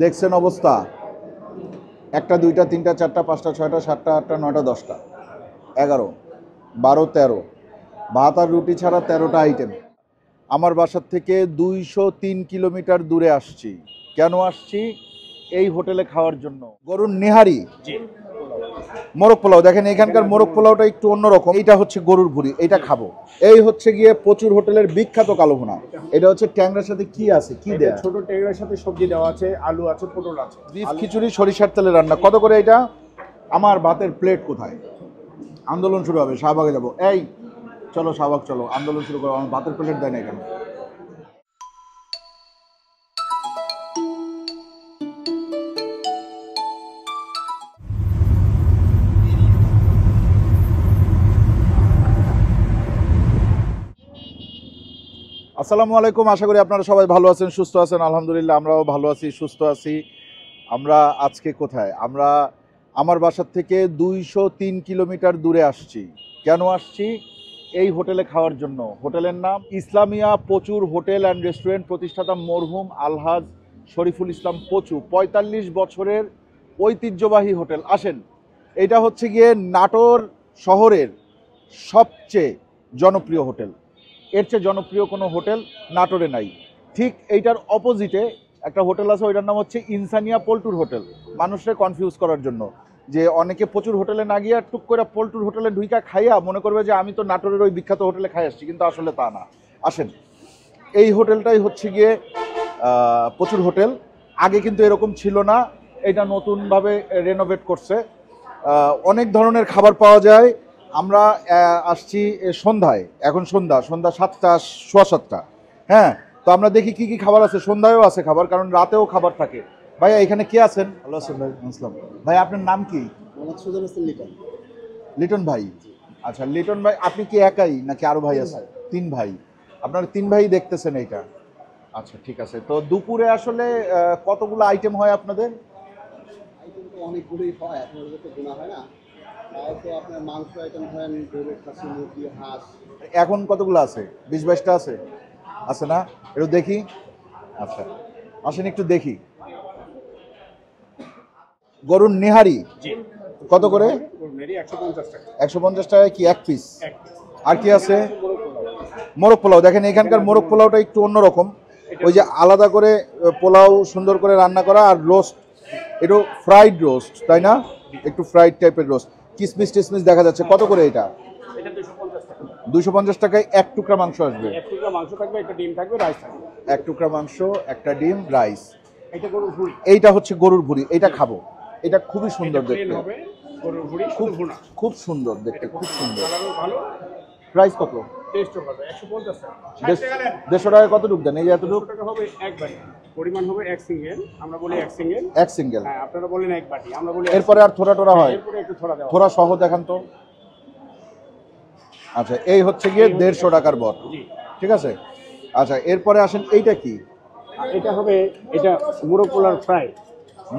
দেখছেন অবস্থা, একটা দুইটা তিনটা চারটা পাঁচটা ছয়টা সাতটা আটটা নয়টা 10টা 11 12 13 ভাত আর রুটি ছাড়া 13টা আইটেম। আমার বাসার থেকে 203 কিলোমিটার দূরে আসছি। কেন আসছি? এই হোটেলে খাওয়ার জন্য। গরুর নেহারি, মোরগ পোলাও। দেখেন এখানকার মোরগ পোলাওটা একটু অন্যরকম। এইটা হচ্ছে গরুর ভুঁড়ি, এইটা খাবো। এই হচ্ছে গিয়ে প্রচুর হোটেলের বিখ্যাত কালো ভুনা। এটা হচ্ছে ট্যাংরার সাথে কি আছে, কি দেয়া? ছোট ট্যাংরার সাথে সবজি দেওয়া আছে, আলু আছে, পটল আছে। বিফ খিচুড়ি সরিষার তেলে রান্না। কত করে এটা? আমার ভাতের প্লেট কোথায়? আন্দোলন শুরু হবে, শাহবাগে যাব। এই চলো শাহবাগ চলো, আন্দোলন শুরু করো। আমার ভাতের প্লেট দেয় না কেন? আসসালামু আলাইকুম, আশা করি আপনারা সবাই ভালো আছেন, সুস্থ আছেন। আলহামদুলিল্লাহ আমরাও ভালো আছি, সুস্থ আছি। আমরা আজকে কোথায়? আমরা আমার বাসার থেকে 203 কিলোমিটার দূরে আসছি। কেন আসছি? এই হোটেলে খাওয়ার জন্য। হোটেলের নাম ইসলামিয়া প্রচুর হোটেল অ্যান্ড রেস্টুরেন্ট, প্রতিষ্ঠাতা মরহুম আলহাজ শরীফুল ইসলাম পচু। 45 বছরের ঐতিহ্যবাহী হোটেল। আসেন, এটা হচ্ছে গিয়ে নাটোর শহরের সবচেয়ে জনপ্রিয় হোটেল। এর চেয়ে জনপ্রিয় কোনো হোটেল নাটোরে নাই। ঠিক এইটার অপোজিটে একটা হোটেল আছে, ওইটার নাম হচ্ছে ইনসানিয়া পল্টুর হোটেল। মানুষকে কনফিউজ করার জন্য, যে অনেকে প্রচুর হোটেলে না গিয়া টুক করে পল্টুর হোটেলে ঢুইকা খাইয়া মনে করবে যে আমি তো নাটোরের ওই বিখ্যাত হোটেলে খাই আসছি, কিন্তু আসলে তা না। আসেন, এই হোটেলটাই হচ্ছে গিয়ে প্রচুর হোটেল। আগে কিন্তু এরকম ছিল না, এটা নতুনভাবে রেনোভেট করছে। অনেক ধরনের খাবার পাওয়া যায়। আমরা আসছি সন্ধ্যায়, এখন সন্ধ্যা 7টা, সোয়া 7টা। হ্যাঁ, তো আমরা দেখি কি কি খাবার আছে। সন্ধ্যায়ও আছে খাবার, কারণ রাতেও খাবার থাকে। ভাইয়া এখানে কে আছেন? ভালো আছেন ভাই? আসসালাম ভাই, আপনার নাম কি? লিটন। লিটন ভাই। আচ্ছা লিটন ভাই, আপনি কি একাই নাকি আরো ভাই আছে? 3 ভাই। আপনারা 3 ভাই দেখতেছেন এইটা। আচ্ছা ঠিক আছে। তো দুপুরে আসলে কতগুলো আইটেম হয় আপনাদের? আইটেম তো অনেকগুলোই হয়, আপনাদের তো গোনা হয় না। তাও তো আপনার মাংস আইটেম ধরেন গরু, খাসি, মুরগি, হাঁস। এখন কতগুলো আছে? 20-22টা আছে? আছে না? একটু দেখি। আচ্ছা আসেন একটু দেখি। গরুর নেহারি কত করে? 150 টাকায় কি এক পিস? আর কি আছে? মোরগ পোলাও। দেখেন এখানকার মোরগ পোলাওটা একটু অন্যরকম। ওই যে আলাদা করে পোলাও সুন্দর করে রান্না করা, আর রোস্ট, একটু ফ্রাইড রোস্ট, তাই না? একটু ফ্রাইড টাইপের রোস্ট, কিসমিস টিসমিস দেখা যাচ্ছে। কত করে এটা? 250 টাকায় এক টুকরা মাংস আসবে। এক টুকরা মাংস থাকবে, একটা ডিম থাকবে, রাইস থাকবে। এক টুকরা মাংস, একটা ডিম, রাইস। এটা গরুর ভুঁড়ি। এইটা হচ্ছে গরুর ভুঁড়ি, এটা খাবো। এটা খুবই সুন্দর দেখতে, গরুর ভুঁড়ি খুব ভুনা। খুব সুন্দর দেখতে, খুব সুন্দর। কালারও ভালো, প্রাইস কত? টেস্টও ভালো। 150 টাকা। 150 টাকায় কতটুকু দেন? এই যে এতটুকু 100 টাকা হবে এক বাটি। পরিমাণ হবে এক সিঙ্গেল, আমরা বলি এক সিঙ্গেল। এক সিঙ্গেল। হ্যাঁ, আপনারা বলেন এক বাটি, আমরা বলি। এরপরে আর থোড়া টোরা হয়? এরপরে একটু থোড়া দেওয়া। থোড়া সহ দেখান তো। আচ্ছা এই হচ্ছে গিয়ে 150 টাকার বট। জি ঠিক আছে। আচ্ছা এরপরে আসেন, এইটা কি? এটা হবে, এটা মোরগ পোলার ফ্রাই।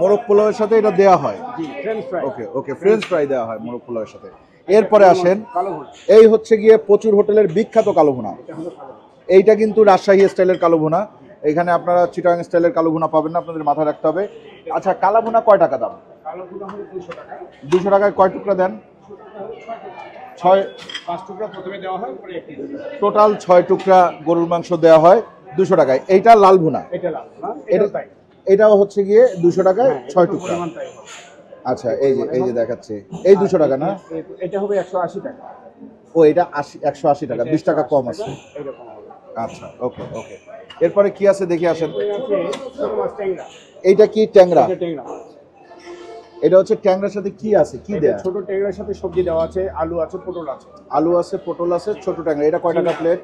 মোরগ পোলাওয়ের সাথে এটা দেওয়া হয়? জি, ফ্রেঞ্চ ফ্রাই। ওকে ওকে, ফ্রেঞ্চ ফ্রাই দেওয়া হয় মোরগ পোলাওয়ের সাথে। এরপরে আসেন, কালো ভুনা। এই হচ্ছে গিয়ে প্রচুর হোটেলের বিখ্যাত কালো ভুনা। এটা হলো কালো ভুনা। এইটা কিন্তু রাজশাহী স্টাইলের কালো ভুনা। এখানে আপনারা চিটাগাং স্টাইলের কালো ভুনা পাবেন না, আপনাদের মাথায় রাখতে হবে। আচ্ছা কালো ভুনা কয় টাকা দাম? কালো ভুনা হলো 200 টাকা। 200 টাকায় কয় টুকরা দেন? 5 টুকরা প্রথমে দেওয়া হয়, পরে একটু টোটাল 6 টুকরা গরুর মাংস দেওয়া হয় 200 টাকায়। এইটা লাল ভুনা। এটা লাল ভুনা, এটা তাই। এটাও হচ্ছে গিয়ে 200 টাকায় 6 টুকরা। পরিমাণ তাই হবে। আচ্ছা এই যে দেখাচ্ছে, এই 200 টাকা না? এটা হবে 180 টাকা। ও এটা 180 টাকা, 20 টাকা কম আছে। এরকম হবে। আচ্ছা ওকে ওকে। এরপরে কি আছে দেখি আসেন। এরপরে আছে ছোট মাছ ট্যাংরা। এইটা কি? ট্যাংরা। এটা ট্যাংরা। এটা হচ্ছে ট্যাংরার সাথে কি আছে, কি দেয়া? ছোট ট্যাংরার সাথে সবজি দেওয়া আছে, আলু আছে, পটল আছে। আলু আছে, পটল আছে, ছোট ট্যাংরা। এটা কয় টাকা প্লেট?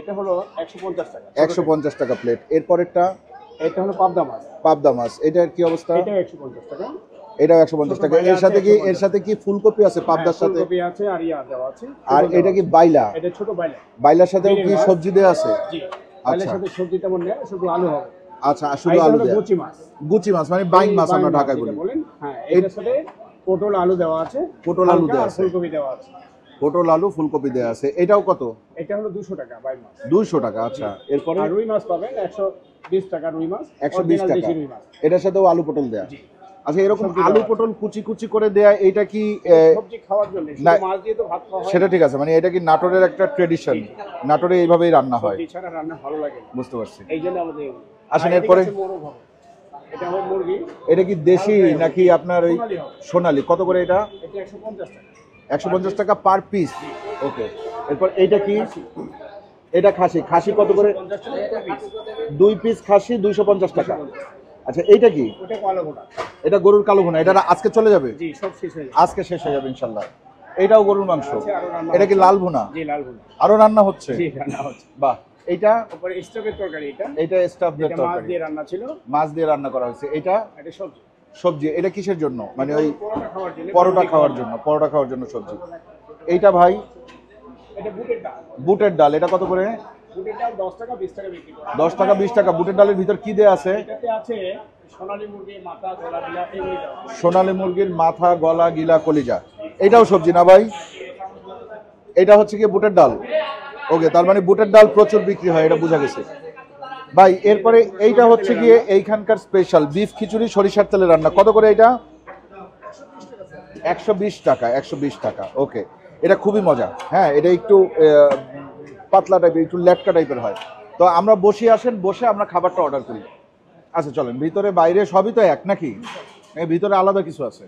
এটা হলো 150 টাকা। 150 টাকা প্লেট। এরপরেরটা? এটা হলো পাবদা মাছ। পাবদা মাছ। এটার কি অবস্থা? এটা 150 টাকা। এটাও 150 টাকা। এর সাথে কি ফুলকপি আছে পাবদার সাথে? ফুলকপি আছে আর ইয়া দেওয়া আছে। আর এটা কি বাইলা? এটা ছোট বাইলা। বাইলার সাথেও কি সবজি দেয়া আছে? জি, বাইলার সাথে সবজি তেমন নেই, শুধু আলু হবে। আচ্ছা শুধু আলু দেয়া। গুচি মাছ। গুচি মাছ মানে বাইং মাছ আমরা ঢাকায় বলি। বলেন। হ্যাঁ, এর সাথে পটল আলু দেওয়া আছে, পটল আলু দেওয়া আছে, ফুলকপি দেওয়া আছে। পটল আলু ফুলকপি দেওয়া আছে। এটাও কত? এটা হলো 200 টাকা বাই মাছ। 200 টাকা। আচ্ছা, এরপরে আর রুই মাছ পাবেন 120 টাকা রুই মাছ। 120 original টাকা। দেশি রুই মাছ। এটার সাথেও আলু পটল দেয়া। জি। আচ্ছা, এরকম সবজি আলু দেওয়া আছে। পটল কুচি কুচি করে দেয়া, এইটা কি সবজি খাওয়ার জন্য, না, শুধু মাছ দিয়ে তো ভাত খাওয়া হয় সেটা না। ঠিক আছে, মানে এটা কি নাটোরের একটা ট্রেডিশন? নাটোরে এইভাবেই রান্না হয়। সবজি ছাড়া রান্না ভালো লাগে না। বুঝতে পারছি। এই জন্য আমাদের এগুলো। আসেন আর এদিকে এরপরে। আছে মোরগ হবে। এটা হবে মুরগি। এটা কি দেশি নাকি আপনার ওই সোনালী হবে। সোনালী? কত করে এটা? এটা 150 টাকা। 150 টাকা পার পিস। ওকে। এরপর এইটা কি? এটা খাসি। খাসি কত করে? 50 টাকা per piece। 2 পিস খাসি 250 টাকা। আচ্ছা, এইটা কি? ওটা কালো ভুনা। এটা গরুর কালো ভুনা। এটা আজকে চলে যাবে? জি, সব শেষ হয়ে যাবে। আজকে শেষ হয়ে যাবে ইনশাল্লাহ। এটাও গরুর মাংস। আছে, আরো রান্না এটা কি হচ্ছে। লাল ভুনা? জি, লাল ভুনা। আরো রান্না হচ্ছে? জি, রান্না হচ্ছে। বাহ। এইটা? তারপরে স্টকের তরকারি এটা। এটা স্টাফ দিয়ে এটা মাছ তরকারি। দিয়ে রান্না ছিল। মাছ দিয়ে রান্না করা হয়েছে। এটা এটা সবজি। সবজি। এটা কিসের জন্য? মানে ওই পরোটা খাওয়ার জন্য। পরোটা খাওয়ার জন্য। পরোটা খাওয়ার জন্য সবজি। এইটা ভাই? এটা বুটের ডাল। বুটের ডাল। এটা কত করে? বুটের ডাল 10 টাকা 20 টাকা বিক্রি করে। 10 টাকা 20 টাকা। বুটের ডালের ভিতর কি দেয়া আছে? এটাতে আছে সোনালী মুরগি মাথা গলা গিলা এগুলো দেওয়া আছে। সোনালী মুরগির মাথা, গলা, গিলা, কলিজা। এটাও সবজি না ভাই? এটা হচ্ছে কি বুটের ডাল? ওকে, তার মানে বুটের ডাল প্রচুর বিক্রি হয়, এটা বোঝা গেছে ভাই। এরপরে এইটা হচ্ছে গিয়ে এইখানকার স্পেশাল বিফ খিচুড়ি সরিষার তেলে রান্না। কত করে এটা? 120 টাকা। 120 টাকা। ওকে, এটা খুবই মজা। হ্যাঁ, এটা একটু পাতলা টাইপের, একটু লেটকা টাইপের হয়। তো আমরা বসে আসেন, বসে আমরা খাবারটা অর্ডার করি। আচ্ছা চলেন, ভিতরে বাইরে সবই তো এক নাকি? এর ভিতরে আলাদা কিছু আছে?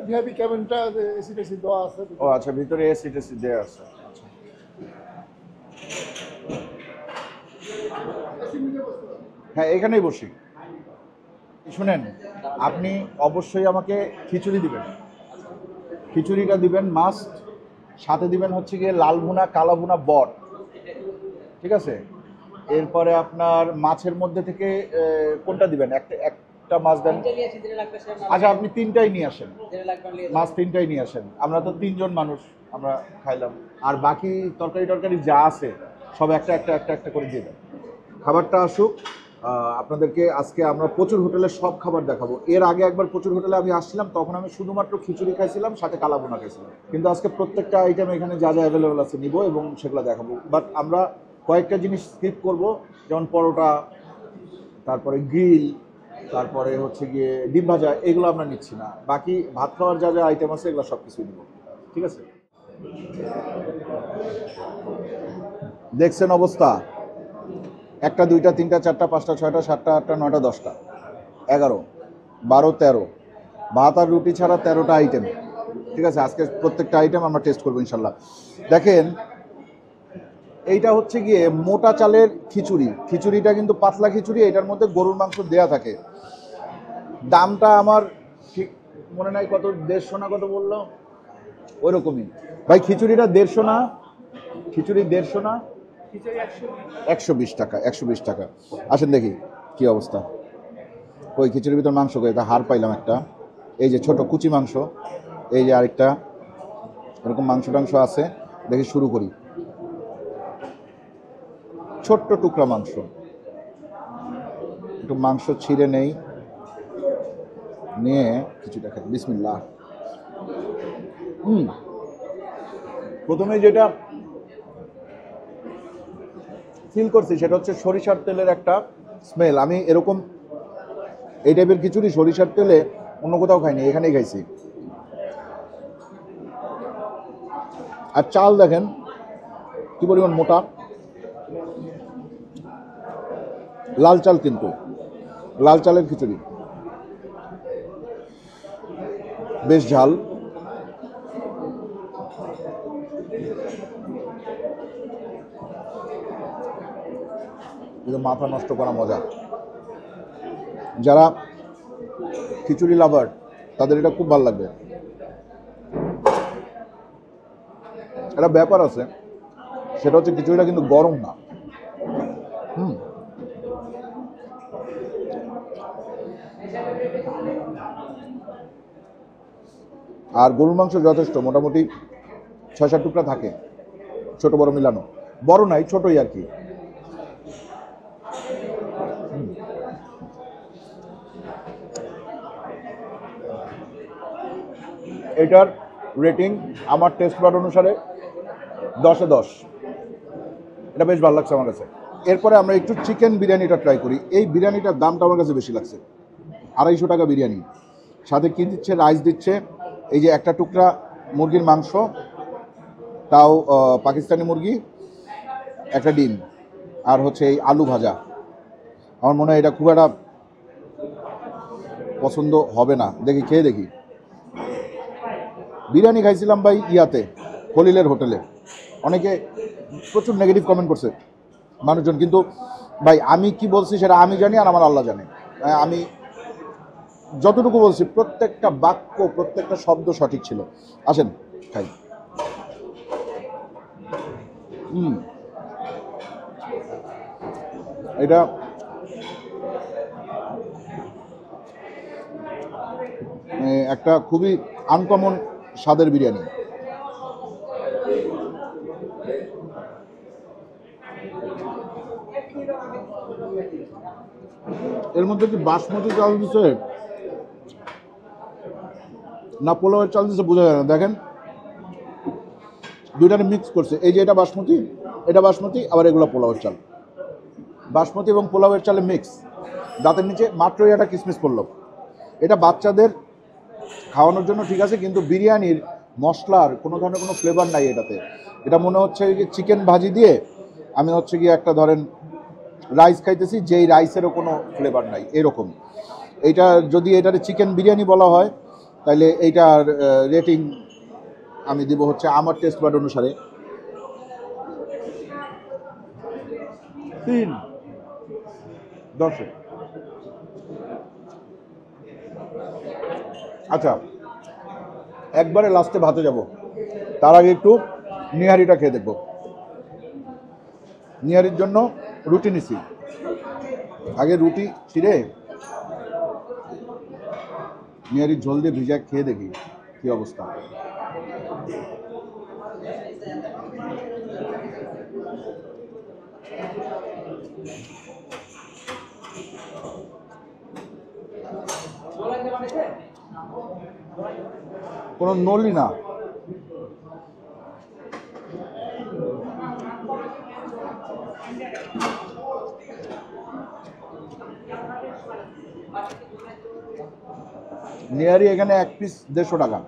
ভিআইপি ক্যাবিনটা এসি টেসি দেওয়া আছে। ও আচ্ছা, ভিতরে এসি টেসি দেওয়া আছে। আচ্ছা। হ্যাঁ, এখানেই বসি। শুনেন, আপনি অবশ্যই আমাকে খিচুড়ি দিবেন। খিচুড়িটা দিবেন মাস্ট। সাথে দিবেন হচ্ছে গিয়ে লাল ভুনা, কালা ভুনা, বট। ঠিক আছে? এরপরে আপনার মাছের মধ্যে থেকে কোনটা দিবেন? একটা মাছ দেন। আচ্ছা, আপনি তিনটাই নিয়ে আসেন। মাছ তিনটাই নিয়ে আসেন। আমরা তো 3 জন মানুষ, আমরা খাইলাম। আর বাকি তরকারি টরকারি যা আছে সব একটা একটা একটা একটা করে দিয়ে দেন। খাবারটা আসুক। আপনাদেরকে আজকে আমরা প্রচুর হোটেলে সব খাবার দেখাবো। এর আগে একবার প্রচুর হোটেলে আমি আসছিলাম, তখন আমি শুধুমাত্র খিচুড়ি খাইছিলাম, সাথে কালা ভুনা খাইছিলাম। কিন্তু আজকে প্রত্যেকটা আইটেম এখানে যা যা অ্যাভেলেবেল আছে নিব এবং সেগুলো দেখাবো। বাট আমরা কয়েকটা জিনিস স্কিপ করব, যেমন পরোটা, তারপরে গ্রিল, তারপরে হচ্ছে গিয়ে ডিম ভাজা, এগুলো আমরা নিচ্ছি না। বাকি ভাত খাওয়ার যা যা আইটেম আছে এগুলো সব কিছুই নিব। ঠিক আছে? দেখছেন অবস্থা? 1টা 2টা 3টা 4টা 5টা 6টা 7টা 8টা 9টা 10টা 11 12 13 ভাত আর রুটি ছাড়া 13টা আইটেম। ঠিক আছে? আজকে প্রত্যেকটা আইটেম আমরা টেস্ট করবো ইনশাল্লাহ। দেখেন, এইটা হচ্ছে গিয়ে মোটা চালের খিচুড়ি। খিচুড়িটা কিন্তু পাতলা খিচুড়ি, এটার মধ্যে গরুর মাংস দেয়া থাকে। দামটা আমার ঠিক মনে নাই, কত 150 না কত বললো, ওই রকমই ভাই। খিচুড়িটা 150 না? খিচুড়ি 150 না? 120 টাকা। 120 টাকা। আসেন দেখি কি অবস্থা। ওই খিচুড়ির ভিতর মাংস করে, তা হাড় পাইলাম একটা। এই যে ছোট কুচি মাংস, এই যে আরেকটা, এরকম মাংস টাংস আছে। দেখি, শুরু করি। ছোট্ট টুকরা মাংস, একটু মাংস ছিঁড়ে নেই, নিয়ে কিছুটা খাই। বিসমিল্লাহ। প্রথমে যেটা ফিল করছি সেটা হচ্ছে সরিষার তেলের একটা স্মেল। আমি এরকম এই টাইপের খিচুড়ি সরিষার তেলে অন্য কোথাও খাইনি, এখানেই খাইছি। আর চাল দেখেন কি পরিমাণ মোটা, লাল চাল, কিন্তু লাল চালের খিচুড়ি, বেশ ঝাল। কিন্তু মাথা নষ্ট করা মজা। যারা খিচুড়ি লাভার তাদের এটা খুব ভালো লাগবে। একটা ব্যাপার আছে, সেটা হচ্ছে খিচুড়িটা কিন্তু গরম না। আর গরুর মাংস যথেষ্ট, মোটামুটি 6-7 টুকরা থাকে, ছোট বড় মিলানো। বড় নাই, ছোটই আর কি। এটার রেটিং আমার টেস্ট বাড অনুসারে 10-এ 10। এটা বেশ ভালো লাগছে আমার কাছে। এরপরে আমরা একটু চিকেন বিরিয়ানিটা ট্রাই করি। এই বিরিয়ানিটার দামটা আমার কাছে বেশি লাগছে, 250 টাকা বিরিয়ানি। সাথে কী দিচ্ছে? রাইস দিচ্ছে, এই যে একটা টুকরা মুরগির মাংস, তাও পাকিস্তানি মুরগি, একটা ডিম, আর হচ্ছে এই আলু ভাজা। আমার মনে হয় এটা খুব একটা পছন্দ হবে না, দেখি খেয়ে দেখি। বিরিয়ানি খাইছিলাম ভাই ইয়াতে, খলিলের হোটেলে, অনেকে প্রচুর নেগেটিভ কমেন্ট করছে মানুষজন, কিন্তু ভাই আমি কি বলছি সেটা আমি জানি আর আমার আল্লাহ জানে। আমি যতটুকু বলছি প্রত্যেকটা বাক্য, প্রত্যেকটা শব্দ সঠিক ছিল। আসেন খাই। এটা একটা খুবই আনকমন স্বাদের বিরিয়ানি। এর মধ্যে কি বাসমতি চাল দিচ্ছে না পোলাওয়ের চাল দিচ্ছে বোঝা যায় না। দেখেন দুইটারে মিক্স করছে। এই যে এটা বাসমতি, আবার এগুলো পোলাওয়ের চাল। বাসমতি এবং পোলাওয়ের চালে মিক্স। দাঁতের নিচে মাত্রই একটা কিসমিস পড়ল। এটা বাচ্চাদের খাওয়ানোর জন্য ঠিক আছে, কিন্তু বিরিয়ানির মশলার কোনো ধরনের কোনো ফ্লেভার নাই এটাতে। এটা মনে হচ্ছে যে চিকেন ভাজি দিয়ে আমি হচ্ছে গিয়ে একটা ধরেন রাইস খাইতেছি, যেই রাইসেরও কোনো ফ্লেভার নাই এরকম। এইটা যদি এটারে চিকেন বিরিয়ানি বলা হয় তাহলে এইটার রেটিং আমি দিব হচ্ছে আমার টেস্ট বাড অনুসারে 3-10। আচ্ছা, একবারে লাস্টে ভাতে যাব, তার আগে একটু নিহারিটা খেয়ে দেখব। নিহারির জন্য রুটি নিছি। আগে রুটি ছিঁড়ে নিহারির ঝোল দিয়ে ভিজা খেয়ে দেখি কি অবস্থা। কোনো নলি না, নিয়ারি এখানে এক পিস 150 টাকা।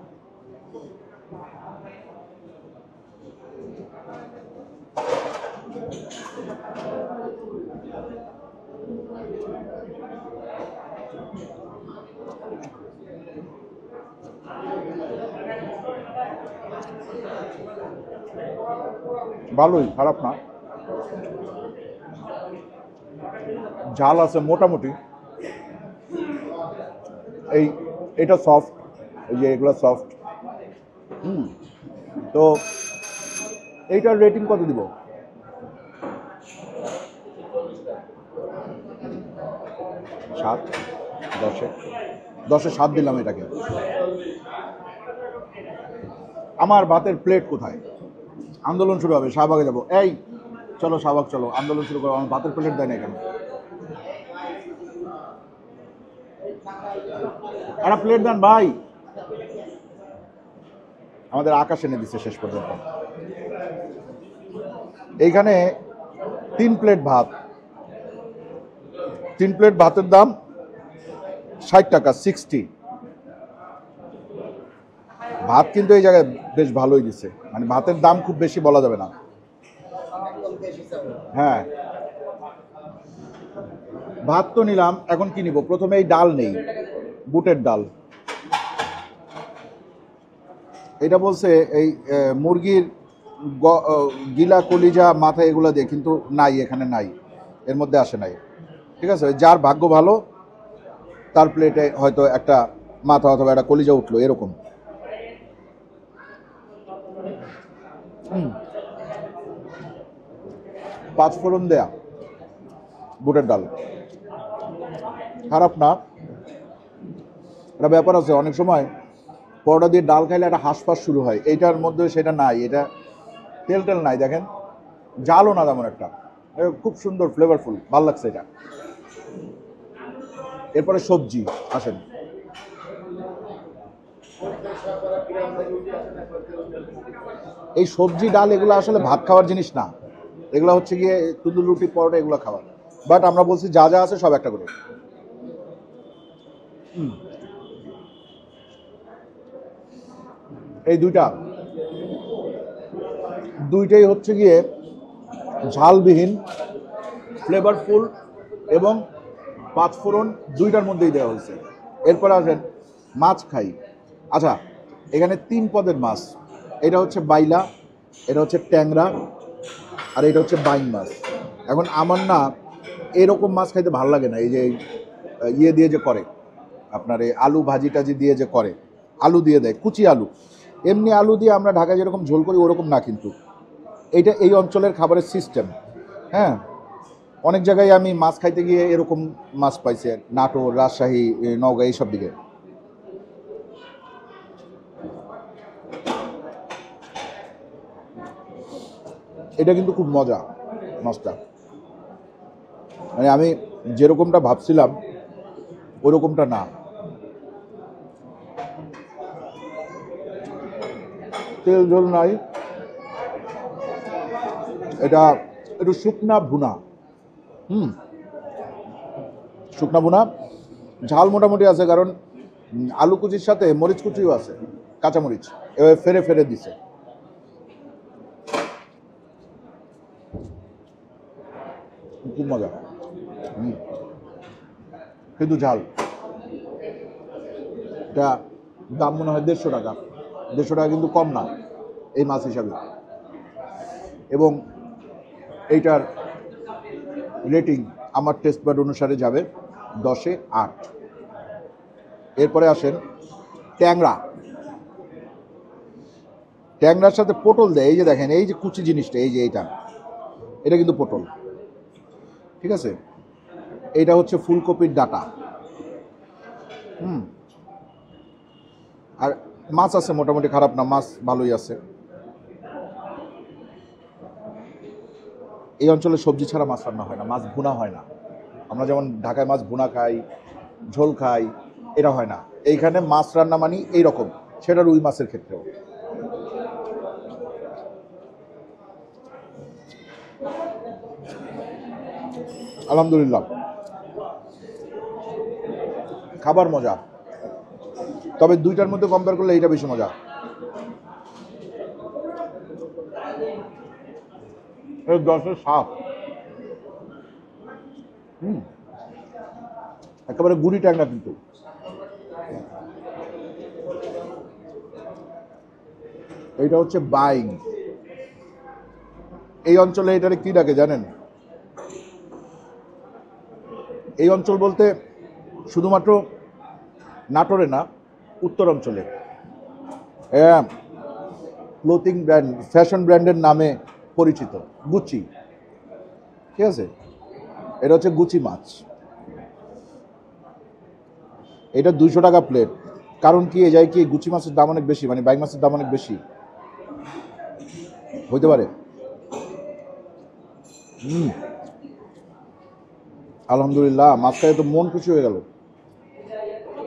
ভালোই, খারাপ না। ঝাল আছে মোটামুটি। এটা সফট, এই যে এগুলো সফট। তো এইটার রেটিং কত দিব? 7, 10-এ 7 দিলাম এটাকে। আমার ভাতের প্লেট কোথায়? আন্দোলন শুরু হবে, শাহবাগে যাবো। এই চলো শাহবাগ চলো, আন্দোলন শুরু করো। আমার ভাতের প্লেট দেয় না কেন? একটা প্লেট দেন ভাই। আমাদের আকাশ এনে দিচ্ছে শেষ পর্যন্ত। এইখানে 3 প্লেট ভাত, 3 প্লেট ভাতের দাম 60 টাকা, 60। ভাত কিন্তু এই জায়গায় বেশ ভালোই দিচ্ছে, মানে ভাতের দাম খুব বেশি বলা যাবে না। হ্যাঁ, ভাত তো নিলাম, এখন কি নিব? প্রথমে এই ডাল নেই, বুটের ডাল। এটা বলছে এই মুরগির গিলা, কলিজা, মাথা এগুলো দিয়ে, কিন্তু নাই, এখানে নাই, এর মধ্যে আসে নাই। ঠিক আছে, যার ভাগ্য ভালো তার প্লেটে হয়তো একটা মাথা অথবা একটা কলিজা উঠলো এরকম। পাঁচফোড়ন দেয়া বুটের ডাল খারাপ না। একটা ব্যাপার আছে, অনেক সময় পরোটা দিয়ে ডাল খাইলে একটা হাঁসফাঁস শুরু হয়, এইটার মধ্যে সেটা নাই। এটা তেল টেল নাই, দেখেন, জালও না তেমন একটা, খুব সুন্দর ফ্লেভারফুল, ভালো লাগছে এটা। এরপরে সবজি আসেন। এই সবজি ডাল এগুলো আসলে ভাত খাওয়ার জিনিস না, এগুলো হচ্ছে গিয়ে তন্দুর রুটি পরোটা এগুলো খাওয়ার। বাট আমরা বলছি যা যা আছে সব একটা করে। এই দুইটাই হচ্ছে গিয়ে ঝালবিহীন, ফ্লেভারফুল এবং পাঁচফোড়ন দুইটার মধ্যেই দেওয়া হয়েছে। এরপর আসেন মাছ খাই। আচ্ছা, এখানে 3 পদের মাছ, এটা হচ্ছে বাইলা, এটা হচ্ছে ট্যাংরা, আর এটা হচ্ছে বাইং মাছ। এখন আমার না এরকম মাছ খাইতে ভালো লাগে না, এই যে ইয়ে দিয়ে যে করে আপনার এই আলু ভাজি টাজি দিয়ে যে করে, আলু দিয়ে দেয়, কুচি আলু। এমনি আলু দিয়ে আমরা ঢাকায় যেরকম ঝোল করি ওরকম না, কিন্তু এইটা এই অঞ্চলের খাবারের সিস্টেম। হ্যাঁ, অনেক জায়গায় আমি মাছ খাইতে গিয়ে এরকম মাছ পাইছি, নাটোর, রাজশাহী, নওগাঁ এইসব দিকে। এটা কিন্তু খুব মজা মাছটা, মানে আমি যেরকমটা ভাবছিলাম ওরকমটা না। তেল ঝোল নাই, এটা একটু শুকনা ভুনা। শুকনা ভুনা, ঝাল মোটামুটি আছে, কারণ আলু কুচির সাথে মরিচ কুচিও আছে, কাঁচামরিচ এভাবে ফেরে ফেরে দিছে। খুব মজা, কিন্তু ঝাল। এটা দাম মনে হয় 150 টাকা। 150 টাকা কিন্তু কম না এই মাছ হিসাবে। এবং এইটার রেটিং আমার টেস্ট বাড অনুসারে যাবে 10-এ 8। এরপরে আসেন ট্যাংরা। ট্যাংরার সাথে পটল দেয়, এই যে দেখেন, এই যে কুচি জিনিসটা, এই যে এটা কিন্তু পটল, ঠিক আছে। এইটা হচ্ছে ফুলকপির ডাটা। আর মাছ আছে মোটামুটি, খারাপ না, মাছ ভালোই আছে। এই অঞ্চলে সবজি ছাড়া মাছ রান্না হয় না, মাছ ভুনা হয় না। আমরা যেমন ঢাকায় মাছ ভুনা খাই, ঝোল খাই, এটা হয় না। এইখানে মাছ রান্না মানে এইরকম, সেটা রুই মাছের ক্ষেত্রেও। আলহামদুলিল্লাহ, খাবার মজা, তবে দুইটার মধ্যে কম্পেয়ার করলে এইটা বেশি মজা। এর 10-এর 7। একেবারে গুড়ি ট্যাংরা কিন্তু। এইটা হচ্ছে বাইং। এই অঞ্চলে এটারে কি ডাকে জানেন? এই অঞ্চল বলতে শুধুমাত্র নাটোরে না, উত্তর অঞ্চলে ক্লোথিং ব্র্যান্ড, ফ্যাশন ব্র্যান্ডের নামে পরিচিত গুচি, ঠিক আছে। এটা হচ্ছে গুচি মাছ। এটা 200 টাকা প্লেট। কারণ কি, এ যায় কি গুচি মাছের দাম অনেক বেশি, মানে বাইং মাছের দাম অনেক বেশি হইতে পারে। আলহামদুলিল্লাহ, মাছ খাই তো মন খুশি হয়ে গেল।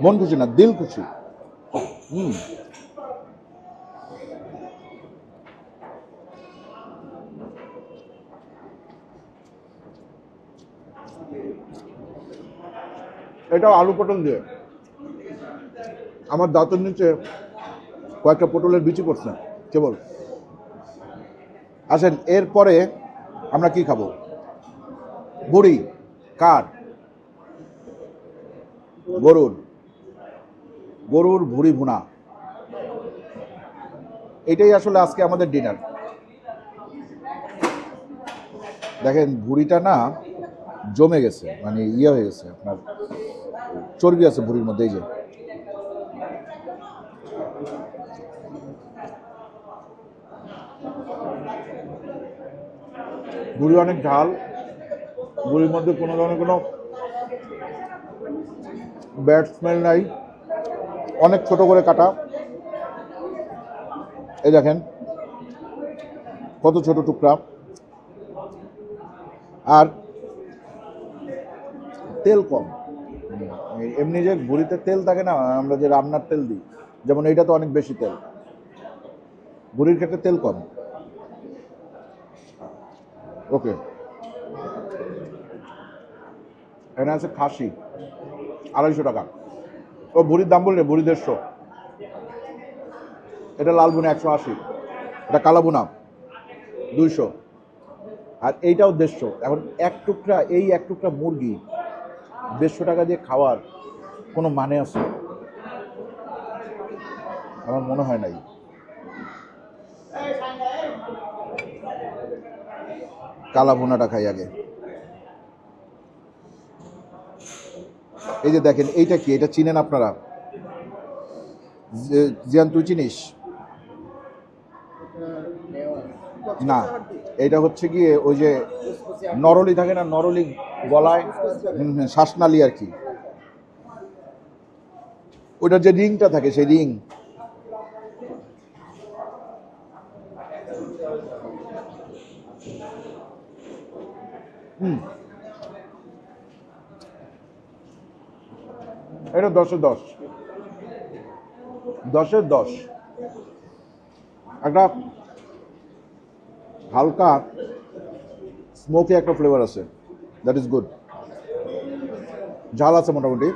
মন খুশি না, দিল খুশি। এটাও আলু পটল দিয়ে। আমার দাঁতের নিচে কয়েকটা পটলের বিচি পড়ছে কেবল। আসেন, এরপরে আমরা কি খাবো? বুড়ি, কার, গরুর ভুড়ি ভুনা। এটাই আসলে আজকে আমাদের ডিনার। দেখেন ভুড়িটা না জমে গেছে, মানে ইয়ে হয়ে গেছে, আপনার চর্বি আছে ভুড়ির মধ্যে। এই যে ভুড়ি অনেক ঝাল, ভুড়ির মধ্যে কোনো ধরনের কোনো ব্যাড স্মেল নাই, অনেক ছোট করে কাটা। এই দেখেন কত ছোট টুকরা। আর তেল কম। এমনি যে ভুড়িতে তেল থাকে না, আমরা যে রান্নার তেল দিই, যেমন এইটা তো অনেক বেশি তেল, ভুড়ির ক্ষেত্রে তেল কম। ওকে, এখানে আছে খাসি 250 টাকা। ও বুড়ির দাম বললে, বুড়ি 150। এটা লাল বুনা 180, এটা কালা বুনা 200, আর এইটাও 150। এখন এক টুকরা মুরগি 150 টাকা দিয়ে খাওয়ার কোনো মানে আছে? আমার মনে হয় নাই। কালা ভুনাটা খাই আগে। এই যে দেখেন, এইটা কি? এটা চিনেন আপনারা? জিয়ান তুই চিনিস? না, এটা হচ্ছে গিয়ে ওই যে নরলি থাকে না, নরলি গলায় শ্বাসনালী আর কি, ওইটার যে রিংটা থাকে সেই রিং। এটা 10-এ 10, 10-এ 10। একটা হালকা স্মোকি একটা ফ্লেভার আছে, দ্যাট ইজ গুড। ঝাল আছে মোটামুটি।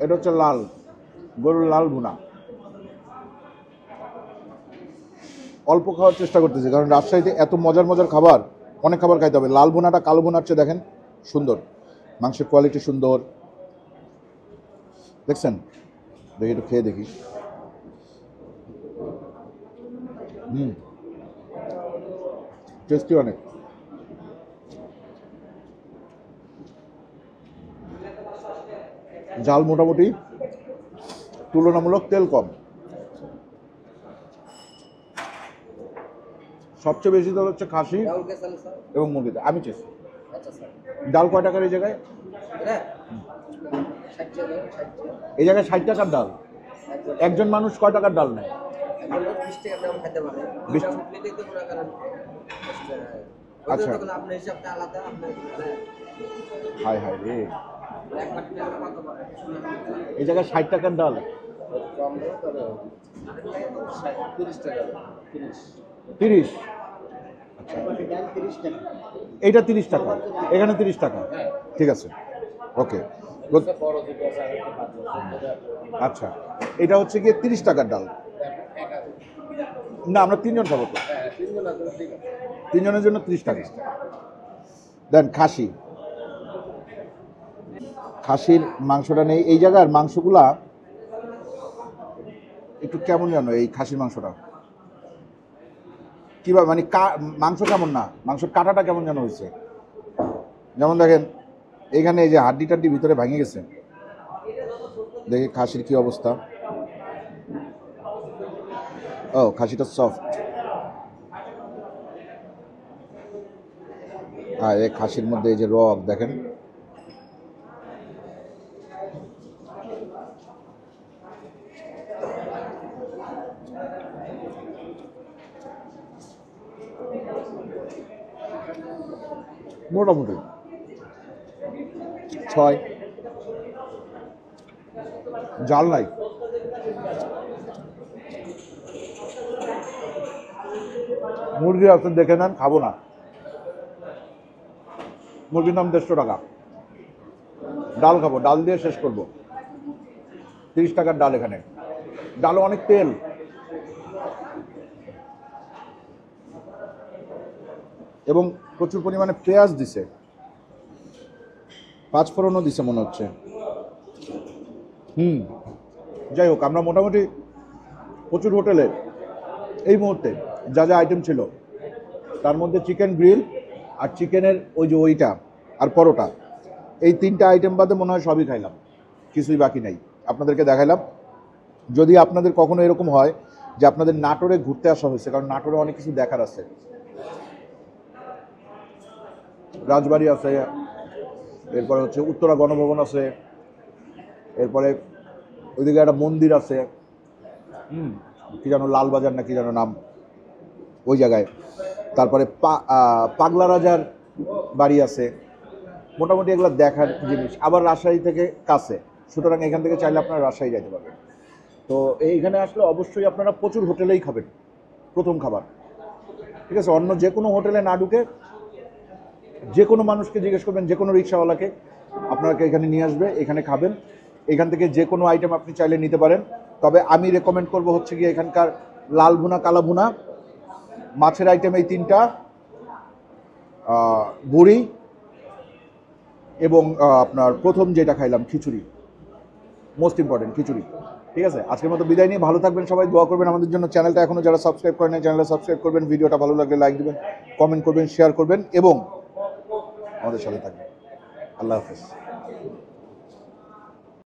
এটা হচ্ছে লাল, গরুর লাল ভুনা। অল্প খাওয়ার চেষ্টা করতেছি, কারণ রাজশাহীতে এত মজার মজার খাবার, অনেক খাবার খাইতে হবে। লাল ভুনাটা কালো ভুনার চেয়ে দেখেন সুন্দর, মাংসের কোয়ালিটি সুন্দর, দেখছেন? দেখি একটু খেয়ে দেখি। টেস্টি অনেক। ঝাল মোটামুটি, তুলনামূলক তেল কম। সবচেয়ে বেশি তেল হচ্ছে খাসি এবং মুরগিতে। আমি চেয়েছি। ডাল কয় টাকার এই জায়গায়? এই জায়গায় 60 টাকার ডাল। একজন মানুষ কয় টাকার ডাল নেয়? 20 আচ্ছা, হাই হাই রে, এই জায়গায় 60 টাকার ডাল। 30? আচ্ছা, এইটা 30 টাকা, এখানে 30 টাকা। ঠিক আছে, ওকে। আচ্ছা, এটা হচ্ছে গিয়ে 30 টাকার ডাল। না, আমরা 3 জন খাবো তো, 3 জনের জন্য 30 টাকা। দেন খাসি, খাসির মাংসটা নেই। এই জায়গার মাংসগুলা একটু কেমন জানো? এই খাসির মাংসটা কিভাবে, মানে মাংস কেমন না, মাংসের কাটাটা কেমন যেন হয়েছে। যেমন দেখেন এখানে এই যে হাড্ডি টাড্ডি ভিতরে ভেঙে গেছে। দেখি খাসির কি অবস্থা। ও, খাসিটা সফট। আর এই খাসির মধ্যে এই যে রক দেখেন, মোটামুটি 6। জাল নাই। মুরগি আছে, দেখে নেন, খাবো না। মুরগির দাম 150 টাকা। ডাল খাবো, ডাল দিয়ে শেষ করব। 30 টাকার ডাল এখানে। ডালে অনেক তেল, এবং প্রচুর পরিমাণে পেঁয়াজ দিছে, 5 ফোড়নও দিছে মনে হচ্ছে। যাই হোক, আমরা মোটামুটি প্রচুর হোটেলে এই মুহূর্তে যা যা আইটেম ছিল তার মধ্যে চিকেন গ্রিল আর চিকেনের ওই যে ওইটা আর পরোটা, এই 3টা আইটেম বাদে মনে হয় সবই খাইলাম, কিছুই বাকি নাই। আপনাদেরকে দেখাইলাম। যদি আপনাদের কখনো এরকম হয় যে আপনাদের নাটোরে ঘুরতে আসা হয়েছে, কারণ নাটোরে অনেক কিছু দেখার আছে। রাজবাড়ি আছে, এরপরে হচ্ছে উত্তরা গণভবন আছে, এরপরে ওইদিকে একটা মন্দির আছে, কি যেন লালবাজার না কি যেন নাম, ওই জায়গায়। তারপরে পাগলা রাজার বাড়ি আছে। মোটামুটি এগুলো দেখার জিনিস। আবার রাজশাহী থেকে কাছে, সুতরাং এখান থেকে চাইলে আপনারা রাজশাহী যাইতে পারবেন। তো এইখানে আসলে অবশ্যই আপনারা প্রচুর হোটেলেই খাবেন প্রথম খাবার। ঠিক আছে, অন্য যে কোনো হোটেলে না ঢুকে যে কোনো মানুষকে জিজ্ঞেস করবেন, যে কোনো রিক্সাওয়ালাকে, আপনাকে এখানে নিয়ে আসবে, এখানে খাবেন। এখান থেকে যে কোনো আইটেম আপনি চাইলে নিতে পারেন। তবে আমি রেকমেন্ড করব হচ্ছে গিয়ে এখানকার লাল ভুনা, কালা ভুনা, মাছের আইটেম এই 3টা, বুড়ি এবং আপনার প্রথম যেটা খাইলাম খিচুড়ি, মোস্ট ইম্পর্টেন্ট খিচুড়ি। ঠিক আছে, আজকের মতো বিদায় নিয়ে ভালো থাকবেন সবাই, দোয়া করবেন আমাদের জন্য। চ্যানেলটা এখনও যারা সাবস্ক্রাইব করেন নাই, চ্যানেলটা সাবস্ক্রাইব করবেন, ভিডিওটা ভালো লাগলে লাইক দিবেন, কমেন্ট করবেন, শেয়ার করবেন এবং আমাদের সাথে থাকবেন। আল্লাহ হাফেজ।